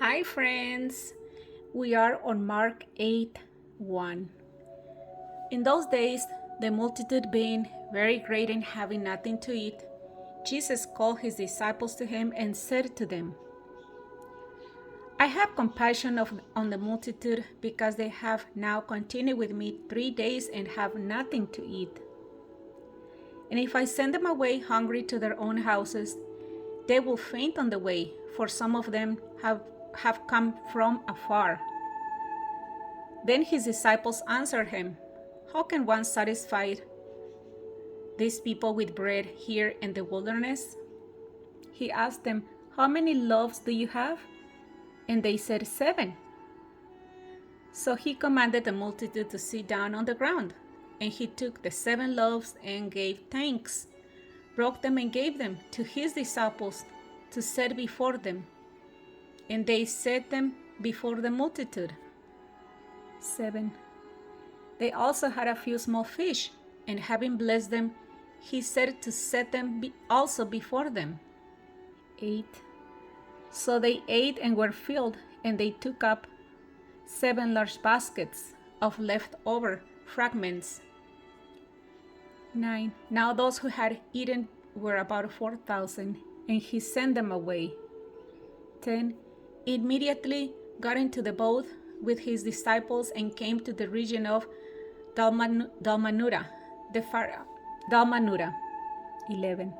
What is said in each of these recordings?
Hi, friends. We are on Mark 8:1. In those days, the multitude being very great and having nothing to eat, Jesus called his disciples to him and said to them, I have compassion on the multitude because they have now continued with me 3 days and have nothing to eat. And if I send them away hungry to their own houses, they will faint on the way, for some of them have come from afar. Then his disciples answered him, How can one satisfy these people with bread here in the wilderness? He asked them, How many loaves do you have? And they said, 7. So he commanded the multitude to sit down on the ground. And he took the 7 loaves and gave thanks, broke them and gave them to his disciples to set before them. And they set them before the multitude. 7. They also had a few small fish, and having blessed them, he said to set them also before them. 8. So they ate and were filled, and they took up 7 large baskets of leftover fragments. 9. Now those who had eaten were about 4,000, and he sent them away. 10. Immediately got into the boat with his disciples and came to the region of Dalmanutha. 11.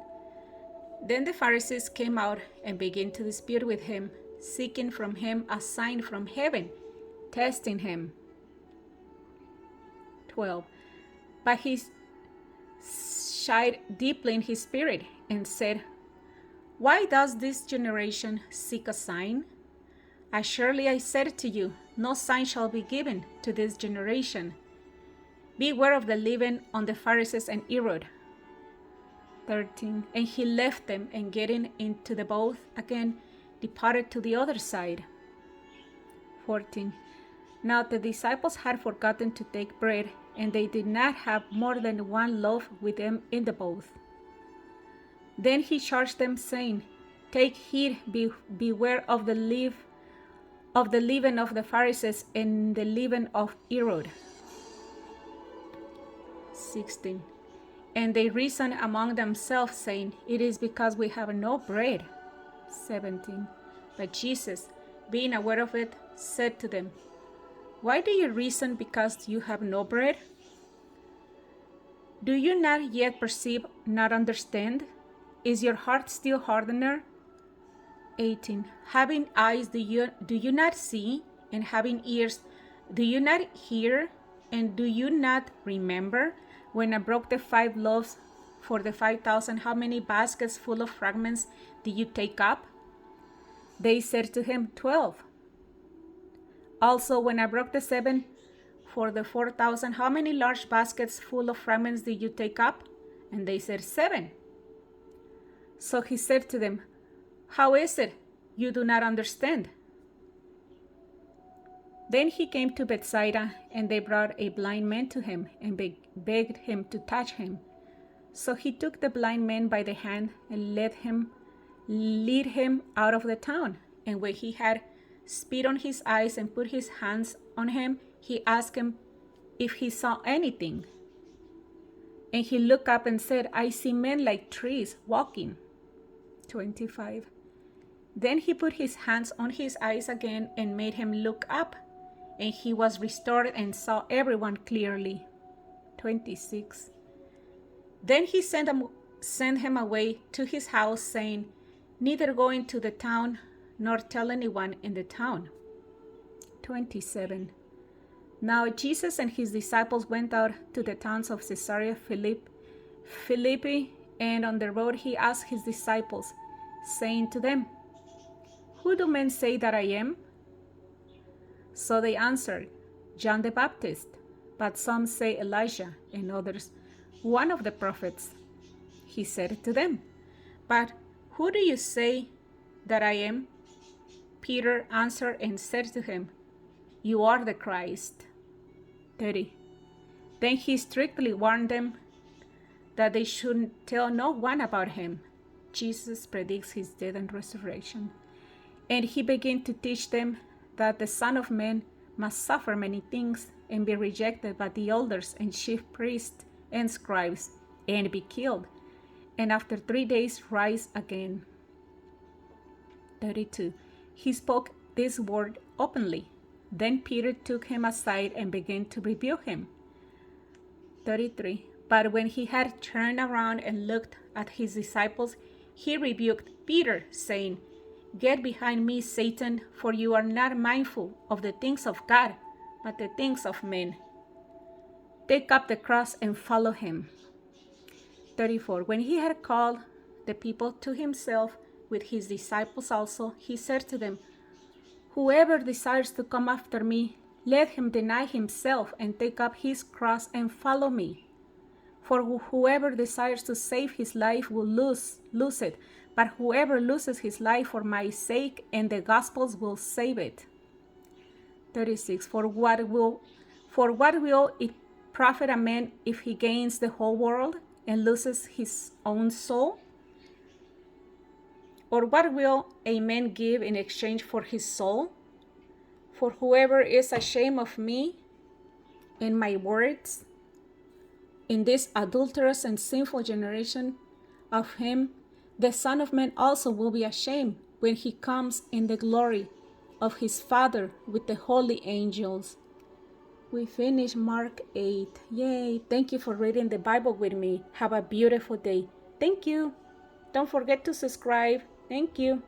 Then the Pharisees came out and began to dispute with him, seeking from him a sign from heaven, testing him. 12. But he sighed deeply in his spirit and said, Why does this generation seek a sign? Surely I said to you, no sign shall be given to this generation. Beware of the leaven on the Pharisees and Herod. 13. And he left them, and getting into the boat again, departed to the other side. 14. Now the disciples had forgotten to take bread, and they did not have more than 1 loaf with them in the boat. Then he charged them, saying, Take heed, beware of the leaven of the Pharisees and the leaven of Herod. 16. And they reasoned among themselves, saying, It is because we have no bread. 17. But Jesus, being aware of it, said to them, Why do you reason because you have no bread? Do you not yet perceive, not understand? Is your heart still hardened? 18. Having eyes, do you not see? And having ears, do you not hear? And do you not remember when I broke the 5 loaves for the 5,000, how many baskets full of fragments did you take up? They said to him, 12. Also, when I broke the 7 for the 4,000, how many large baskets full of fragments did you take up? And they said, 7. So he said to them, How is it you do not understand? Then he came to Bethsaida, and they brought a blind man to him and begged him to touch him. So he took the blind man by the hand and lead him out of the town. And when he had spit on his eyes and put his hands on him, he asked him if he saw anything. And he looked up and said, I see men like trees walking. 25. Then he put his hands on his eyes again and made him look up. And he was restored and saw everyone clearly. 26. Then he sent him away to his house, saying, Neither go into the town, nor tell anyone in the town. 27. Now Jesus and his disciples went out to the towns of Caesarea Philippi, and on the road he asked his disciples, saying to them, Who do men say that I am? So they answered, John the Baptist, but some say Elijah, and others, one of the prophets. He said to them, But who do you say that I am? Peter answered and said to him, You are the Christ. 30. Then he strictly warned them that they should tell no one about him. Jesus predicts his death and resurrection. And he began to teach them that the Son of Man must suffer many things and be rejected by the elders and chief priests and scribes, and be killed, and after 3 days rise again. 32. He spoke this word openly. Then Peter took him aside and began to rebuke him. 33. But when he had turned around and looked at his disciples, he rebuked Peter, saying, Get behind me, Satan, for you are not mindful of the things of God, but the things of men. Take up the cross and follow him. 34. When he had called the people to himself with his disciples also, he said to them, Whoever desires to come after me, let him deny himself and take up his cross and follow me. For whoever desires to save his life will lose it, but whoever loses his life for my sake and the gospel's will save it. 36. For what will it profit a man if he gains the whole world and loses his own soul? Or what will a man give in exchange for his soul? For whoever is ashamed of me and my words in this adulterous and sinful generation, of him the Son of Man also will be ashamed when he comes in the glory of his Father with the holy angels. We finished Mark 8. Yay! Thank you for reading the Bible with me. Have a beautiful day. Thank you. Don't forget to subscribe. Thank you.